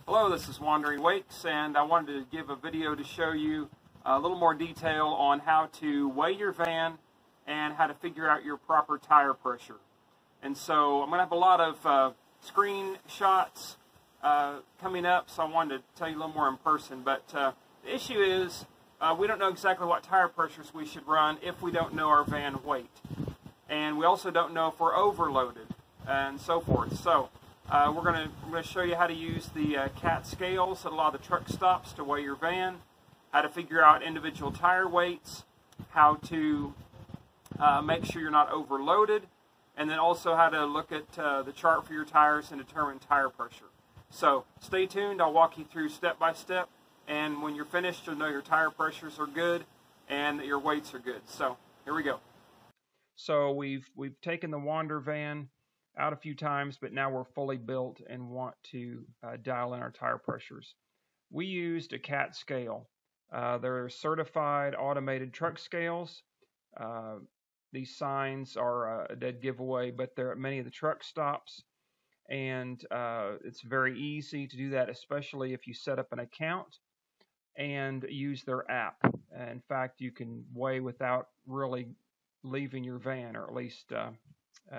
Hello, this is WanderingWakes, and I wanted to give a video to show you a little more detail on how to weigh your van and how to figure out your proper tire pressure. And so I'm going to have a lot of screenshots coming up, so I wanted to tell you a little more in person. But the issue is we don't know exactly what tire pressures we should run if we don't know our van weight. And we also don't know if we're overloaded and so forth. So we're going to show you how to use the CAT scales at a lot of the truck stops to weigh your van, how to figure out individual tire weights, how to make sure you're not overloaded, and then also how to look at the chart for your tires and determine tire pressure. So stay tuned. I'll walk you through step by step, and when you're finished, you'll know your tire pressures are good and that your weights are good. So here we go. So we've taken the WanderVan out a few times, but now we're fully built and want to dial in our tire pressures. We used a CAT scale. They're certified automated truck scales. These signs are a dead giveaway, but they're at many of the truck stops, and it's very easy to do that, especially if you set up an account and use their app. In fact, you can weigh without really leaving your van, or at least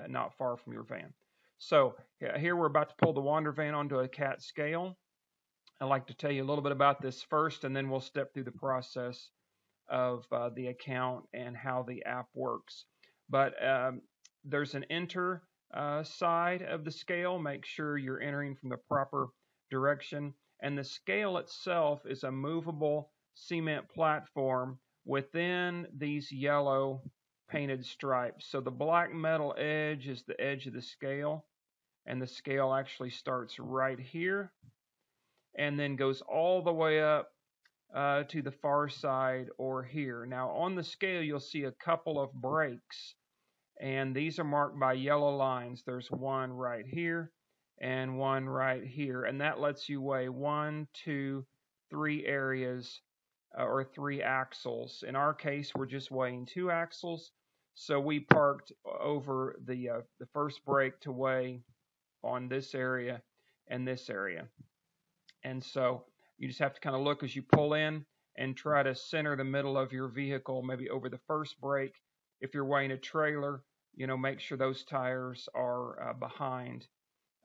not far from your van. So here we're about to pull the WanderVan onto a CAT scale. I'd like to tell you a little bit about this first, and then we'll step through the process of the account and how the app works. But there's an enter side of the scale. Make sure you're entering from the proper direction. And the scale itself is a movable cement platform within these yellow painted stripes. So the black metal edge is the edge of the scale, and the scale actually starts right here and then goes all the way up to the far side or here. Now on the scale you'll see a couple of breaks, and these are marked by yellow lines. There's one right here and one right here, and that lets you weigh 1, 2, 3 areas or 3 axles. In our case we're just weighing 2 axles, so we parked over the first break to weigh on this area and this area. And so you just have to kind of look as you pull in and try to center the middle of your vehicle, maybe over the first brake. If you're weighing a trailer, make sure those tires are behind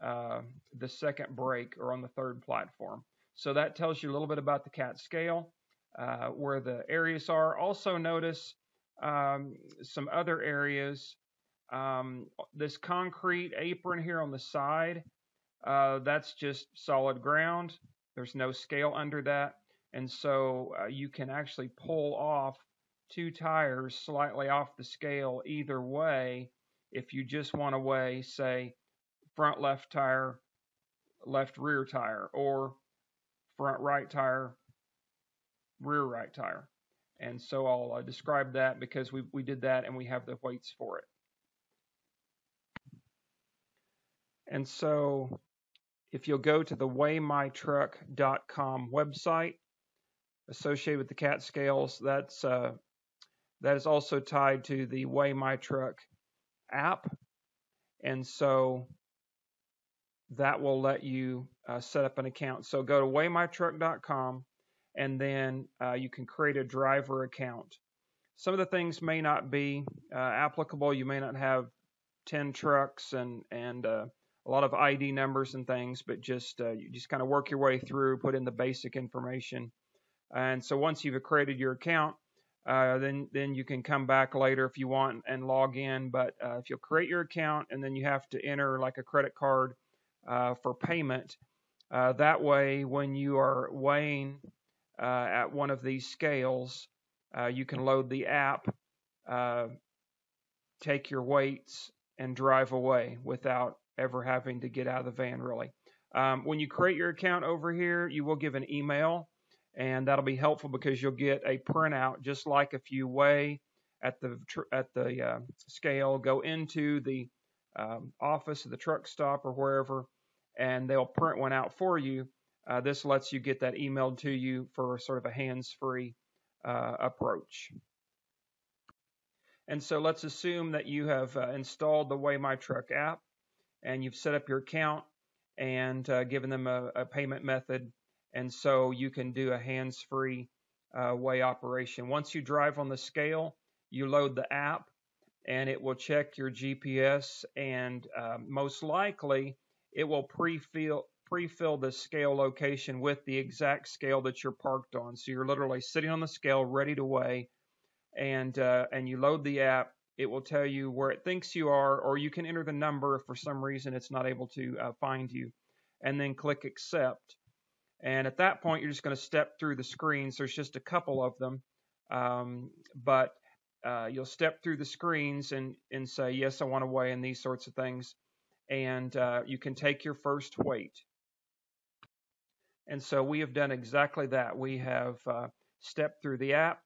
the second brake or on the third platform. So that tells you a little bit about the CAT scale, where the areas are. Also notice some other areas. This concrete apron here on the side, that's just solid ground. There's no scale under that, and so you can actually pull off 2 tires slightly off the scale either way if you just want to weigh, say, front left tire, left rear tire, or front right tire, rear right tire. And so I'll describe that because we did that and we have the weights for it. And so if you'll go to the WayMyTruckcom website associated with the CAT scales, that is also tied to the WayMyTruck app, and so that will let you set up an account. So go to WayMyTruckcom, and then you can create a driver account. Some of the things may not be applicable. You may not have 10 trucks and a lot of ID numbers and things, but you just kind of work your way through, put in the basic information. And so once you've created your account, then you can come back later if you want and log in. But if you'll create your account, and then you have to enter like a credit card for payment, that way when you are weighing at one of these scales, you can load the app, take your weights, and drive away without ever having to get out of the van, really. When you create your account over here, you will give an email, and that'll be helpful because you'll get a printout, just like if you weigh at the scale, go into the office of the truck stop or wherever, and they'll print one out for you. This lets you get that emailed to you for sort of a hands-free approach. And so let's assume that you have installed the WayMyTruck app, and you've set up your account, and giving them a payment method. And so you can do a hands-free weigh operation. Once you drive on the scale, you load the app and it will check your GPS, and most likely it will pre-fill the scale location with the exact scale that you're parked on. So you're literally sitting on the scale ready to weigh, and you load the app. It will tell you where it thinks you are, or you can enter the number if for some reason it's not able to find you, and then click accept. And at that point, you're just going to step through the screens. There's just a couple of them, but you'll step through the screens and say, yes, I want to weigh, and these sorts of things. And you can take your first weight. And so we have done exactly that. We have stepped through the app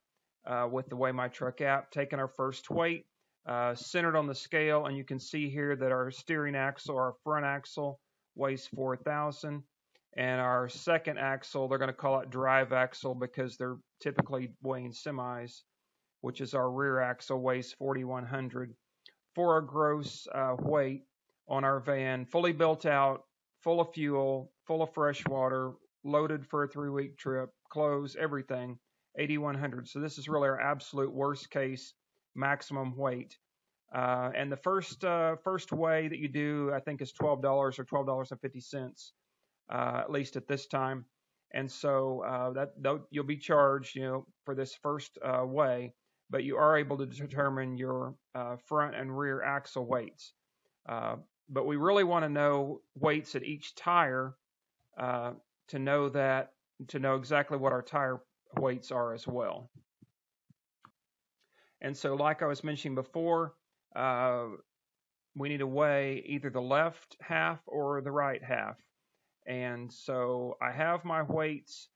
with the WayMyTruck app, taken our first weight, centered on the scale, and you can see here that our steering axle, our front axle, weighs 4,000. And our second axle, they're going to call it drive axle because they're typically weighing semis, which is our rear axle, weighs 4,100 for a gross weight on our van, fully built out, full of fuel, full of fresh water, loaded for a 3-week trip, clothes, everything, 8,100. So this is really our absolute worst case maximum weight. And the first weigh that you do, I think, is $12 or $12.50, at least at this time. And so that you'll be charged, for this first weigh, but you are able to determine your front and rear axle weights. But we really want to know weights at each tire to know exactly what our tire weights are as well. And so, like I was mentioning before, we need to weigh either the left half or the right half. And so I have my weights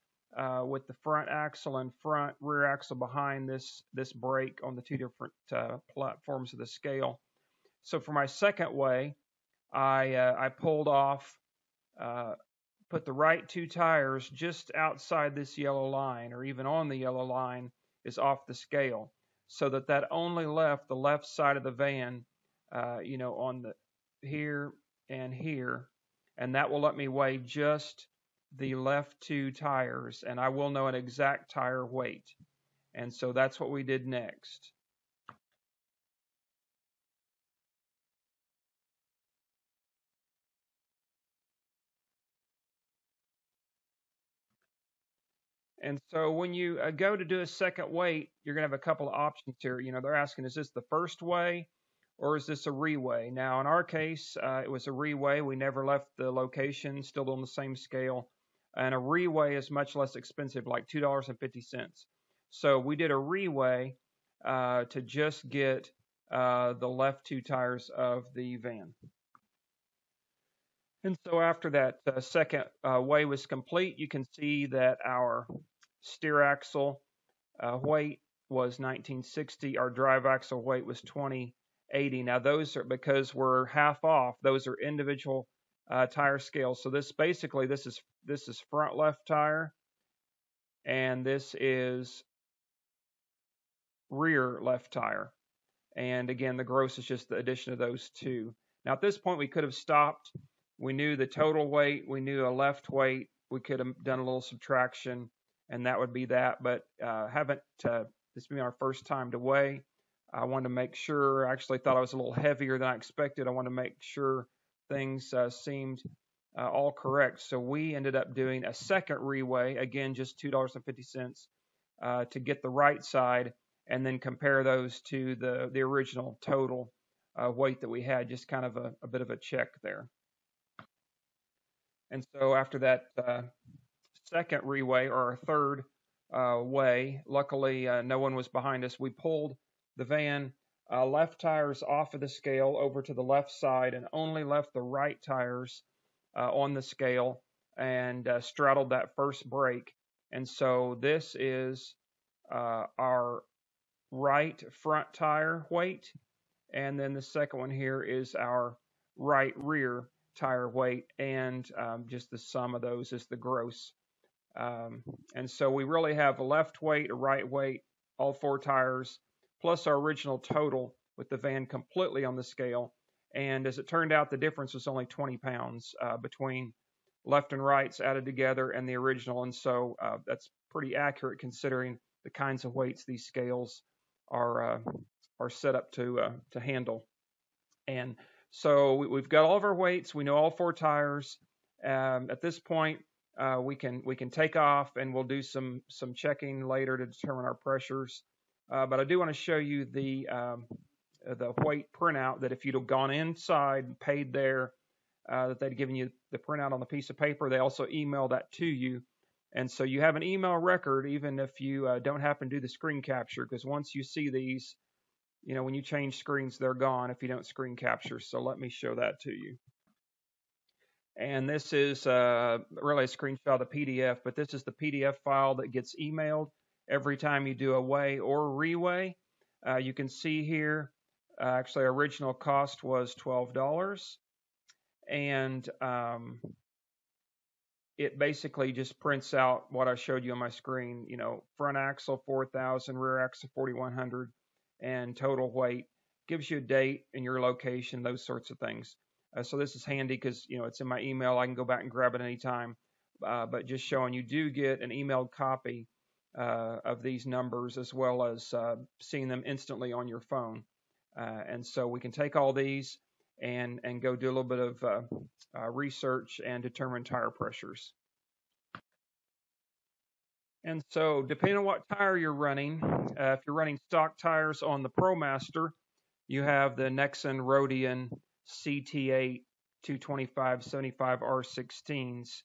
with the front axle and front rear axle behind this brake on the two different platforms of the scale. So for my second weigh, I pulled off, put the right two tires just outside this yellow line, or even on the yellow line, is off the scale, so that only left the left side of the van, on the here and here, and that will let me weigh just the left two tires, and I will know an exact tire weight. And so that's what we did next. And so when you go to do a second weight, you're going to have a couple of options here. They're asking, is this the first weigh or is this a reweigh? Now, in our case, it was a reweigh. We never left the location, still on the same scale. And a reweigh is much less expensive, like $2.50. So we did a reweigh to just get the left two tires of the van. And so after that second weigh was complete, you can see that our steer axle weight was 1960. Our drive axle weight was 2080. Now those are, because we're half off, those are individual tire scales. So this is front left tire, and this is rear left tire. And again, the gross is just the addition of those two. Now at this point, we could have stopped. We knew the total weight. We knew a left weight. We could have done a little subtraction, and that would be that. But this being our first time to weigh, I wanted to make sure. I actually thought I was a little heavier than I expected. I wanted to make sure things seemed all correct. So we ended up doing a second reweigh, again, just $2.50 to get the right side, and then compare those to the original total weight that we had, just kind of a bit of a check there. And so after that second reweigh, or our third weigh, luckily no one was behind us. We pulled the van left tires off of the scale over to the left side and only left the right tires on the scale, and straddled that first brake. And so this is our right front tire weight, and then the second one here is our right rear tire weight, and just the sum of those is the gross. And so we really have a left weight, a right weight, all four tires, plus our original total with the van completely on the scale, And as it turned out, the difference was only 20 pounds between left and rights added together and the original. And so that's pretty accurate considering the kinds of weights these scales are set up to handle. And so we've got all of our weights. We know all 4 tires. At this point, we can take off, and we'll do some checking later to determine our pressures. But I do want to show you the weight printout that if you'd have gone inside and paid there, that they'd given you the printout on the piece of paper. They also email that to you. And so you have an email record even if you don't happen to do the screen capture, because once you see these, you know, when you change screens, they're gone if you don't screen capture. So let me show that to you. And this is really a screenshot of the PDF, but this is the PDF file that gets emailed every time you do a weigh or reweigh. You can see here, actually, original cost was $12. And it basically just prints out what I showed you on my screen, you know, front axle 4,000, rear axle 4,100, and total weight. Gives you a date and your location, those sorts of things. So this is handy because, you know, it's in my email. I can go back and grab it anytime. But just showing you do get an emailed copy of these numbers, as well as seeing them instantly on your phone. And so we can take all these and go do a little bit of research and determine tire pressures. And so depending on what tire you're running, if you're running stock tires on the Promaster, you have the Nexen Rodian CT8 225/75 R16s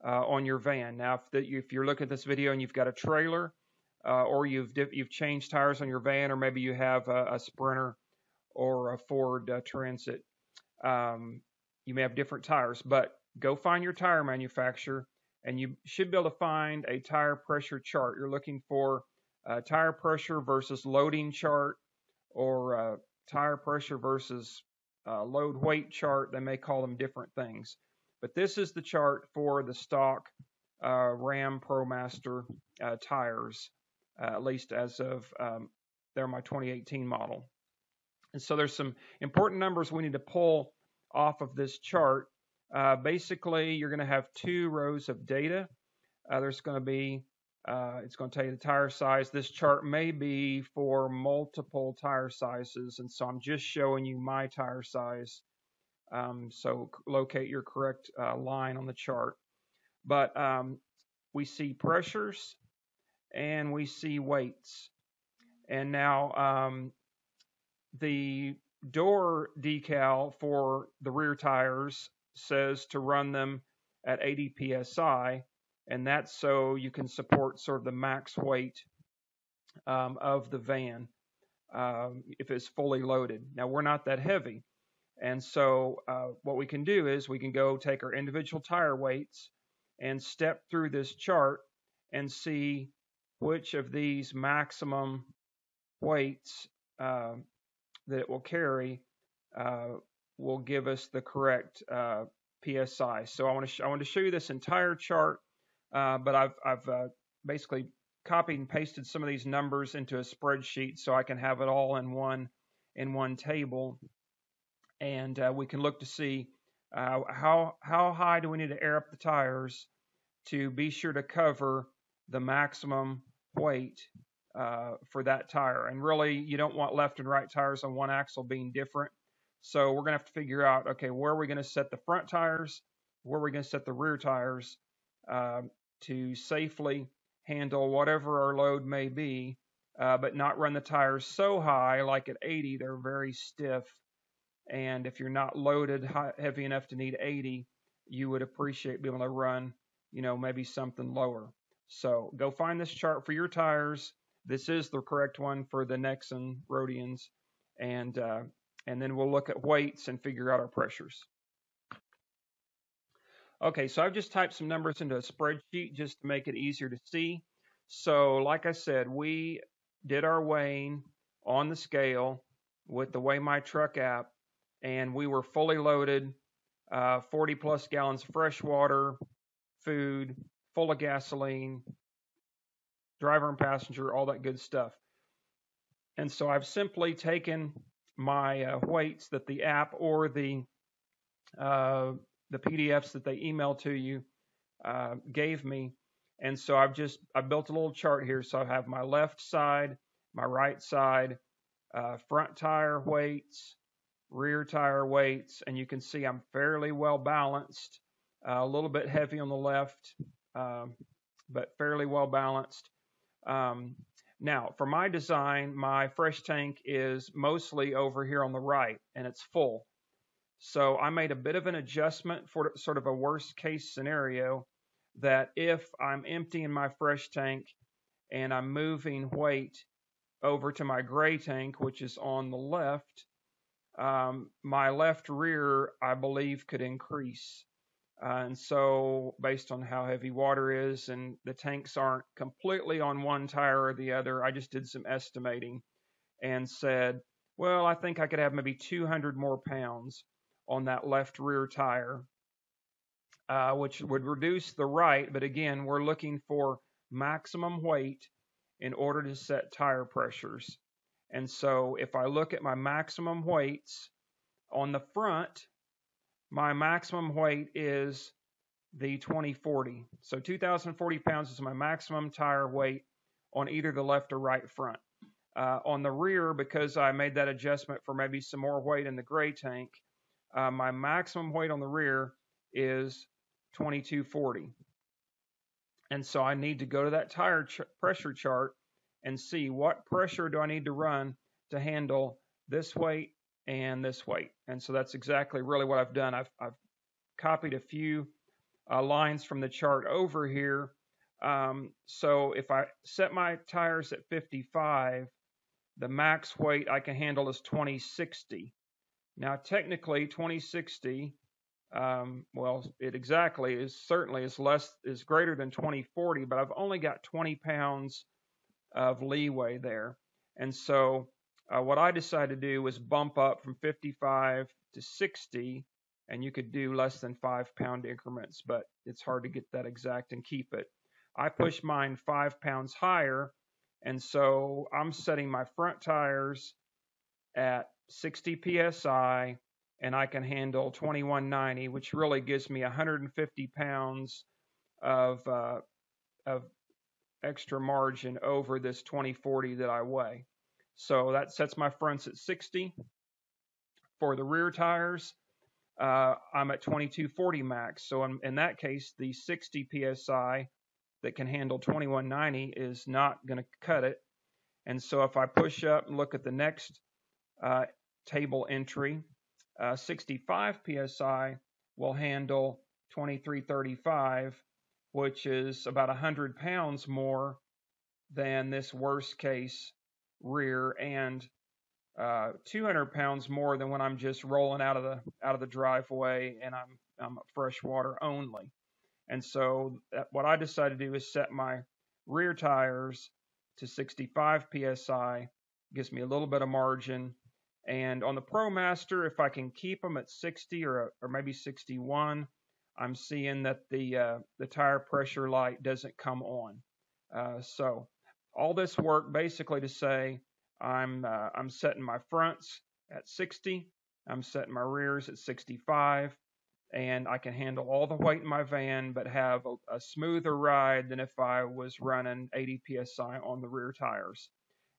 on your van. Now, if you're looking at this video and you've got a trailer, or you've changed tires on your van, or maybe you have a Sprinter or a Ford Transit, you may have different tires. But go find your tire manufacturer, and you should be able to find a tire pressure chart. You're looking for tire pressure versus loading chart, or tire pressure versus load weight chart. They may call them different things. But this is the chart for the stock Ram Promaster tires, at least as of they're my 2018 model. And so there's some important numbers we need to pull off of this chart. Basically, you're going to have 2 rows of data. There's going to be, it's going to tell you the tire size. This chart may be for multiple tire sizes, and so I'm just showing you my tire size. So locate your correct line on the chart. But we see pressures and we see weights. And now the door decal for the rear tires says to run them at 80 psi, and that's so you can support sort of the max weight of the van if it's fully loaded. Now, we're not that heavy, and so what we can do is we can go take our individual tire weights and step through this chart and see which of these maximum weights that it will carry will give us the correct PSI. So I want to show you this entire chart, but I've basically copied and pasted some of these numbers into a spreadsheet so I can have it all in one table, and we can look to see how high do we need to air up the tires to be sure to cover the maximum weight for that tire. And really, you don't want left and right tires on one axle being different. So we're going to have to figure out, okay, where are we going to set the front tires, where are we going to set the rear tires to safely handle whatever our load may be, but not run the tires so high, like at 80, they're very stiff. And if you're not loaded heavy enough to need 80, you would appreciate being able to run, you know, maybe something lower. So go find this chart for your tires. This is the correct one for the Nexen Rodians, and then we'll look at weights and figure out our pressures. Okay, so I've just typed some numbers into a spreadsheet just to make it easier to see. So like I said, we did our weighing on the scale with the WayMyTruck app, and we were fully loaded, 40 plus gallons of fresh water, food, full of gasoline, driver and passenger, all that good stuff. And so I've simply taken my weights that the app or the PDFs that they email to you gave me. And so I built a little chart here. So I have my left side, my right side, front tire weights, rear tire weights, and you can see I'm fairly well balanced, a little bit heavy on the left, but fairly well balanced. Now, for my design, my fresh tank is mostly over here on the right, and it's full. So I made a bit of an adjustment for sort of a worst case scenario, that if I'm emptying my fresh tank and I'm moving weight over to my gray tank, which is on the left, my left rear, I believe, could increase. And so based on how heavy water is, and the tanks aren't completely on one tire or the other, I just did some estimating and said, well, I think I could have maybe 200 more pounds on that left rear tire, which would reduce the right. But again, we're looking for maximum weight in order to set tire pressures. And so if I look at my maximum weights on the front, my maximum weight is the 2040. So 2,040 pounds is my maximum tire weight on either the left or right front. On the rear, because I made that adjustment for maybe some more weight in the gray tank, my maximum weight on the rear is 2240. And so I need to go to that tire pressure chart and see what pressure do I need to run to handle this weight and this weight. And so that's exactly really what I've done. I've copied a few lines from the chart over here. So if I set my tires at 55, the max weight I can handle is 2060. Now, technically, 2060, well, it exactly is certainly is greater than 2040, but I've only got 20 pounds of leeway there. And so what I decided to do was bump up from 55 to 60, and you could do less than 5 pound increments, but it's hard to get that exact and keep it. I pushed mine 5 pounds higher, and so I'm setting my front tires at 60 psi, and I can handle 2190, which really gives me 150 pounds of extra margin over this 2040 that I weigh. So that sets my fronts at 60. For the rear tires, I'm at 2240 max. So in that case, the 60 psi that can handle 2190 is not going to cut it. And so if I push up and look at the next table entry, 65 psi will handle 2335, which is about 100 pounds more than this worst case rear, and 200 pounds more than when I'm just rolling out of the driveway and I'm fresh water only. And so what I decided to do is set my rear tires to 65 psi, gives me a little bit of margin. And on the Promaster, if I can keep them at 60 or maybe 61, I'm seeing that the tire pressure light doesn't come on. So all this work basically to say I'm setting my fronts at 60, I'm setting my rears at 65, and I can handle all the weight in my van, but have a smoother ride than if I was running 80 psi on the rear tires.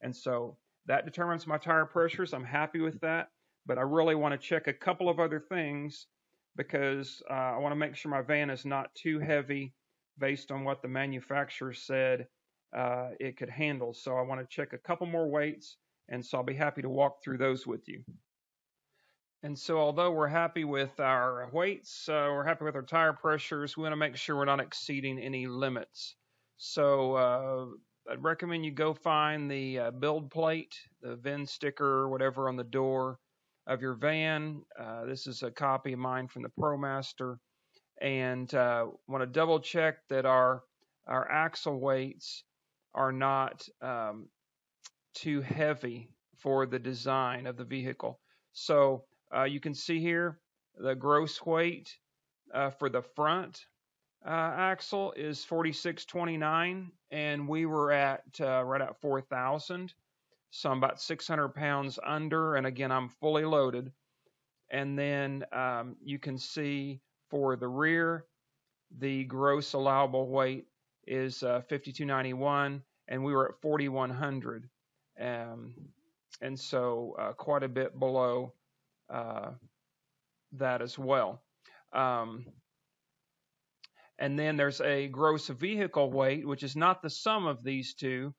And so that determines my tire pressures. I'm happy with that, but I really want to check a couple of other things, because I want to make sure my van is not too heavy based on what the manufacturer said it could handle. So I want to check a couple more weights, and so I'll be happy to walk through those with you. And so although we're happy with our weights, we're happy with our tire pressures, we want to make sure we're not exceeding any limits. So I'd recommend you go find the build plate, the VIN sticker, or whatever on the door of your van. This is a copy of mine from the Promaster, and want to double check that our axle weights are not too heavy for the design of the vehicle. So you can see here the gross weight for the front axle is 4629, and we were at right at 4,000. so I'm about 600 pounds under, and again, I'm fully loaded. And then you can see for the rear, the gross allowable weight is 5291, and we were at 4100, and so quite a bit below that as well. And then there's a gross vehicle weight, which is not the sum of these two.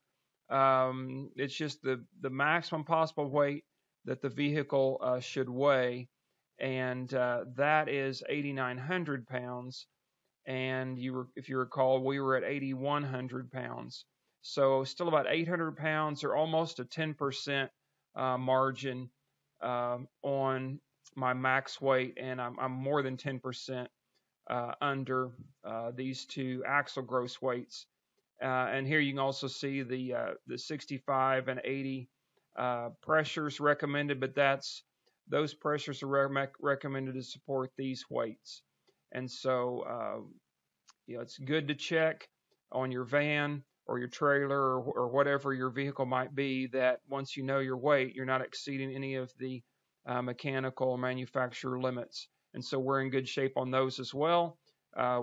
It's just the maximum possible weight that the vehicle should weigh, and that is 8,900 pounds. And if you recall, we were at 8,100 pounds. So still about 800 pounds, or almost a 10% margin on my max weight, and I'm more than 10% under these two axle gross weights. And here you can also see the 65 and 80 pressures recommended, but those pressures are recommended to support these weights. And so it's good to check on your van or your trailer or whatever your vehicle might be, that once you know your weight, you're not exceeding any of the mechanical manufacturer limits. And so we're in good shape on those as well.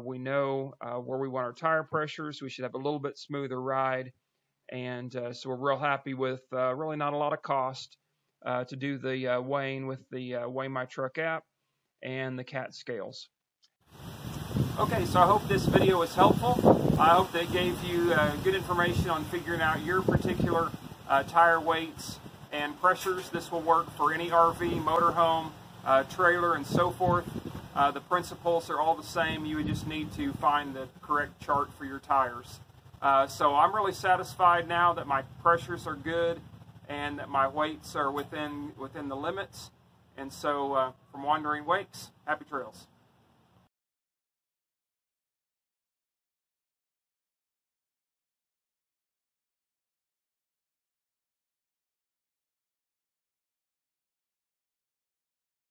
We know where we want our tire pressures. We should have a little bit smoother ride. And so we're real happy with really not a lot of cost to do the weighing with the WayMyTruck app and the CAT scales. Okay, so I hope this video was helpful. I hope that it gave you good information on figuring out your particular tire weights and pressures. This will work for any RV, motorhome, trailer, and so forth. The principles are all the same. You would just need to find the correct chart for your tires. So I'm really satisfied now that my pressures are good and that my weights are within the limits. And so from WanderingWakes, happy trails.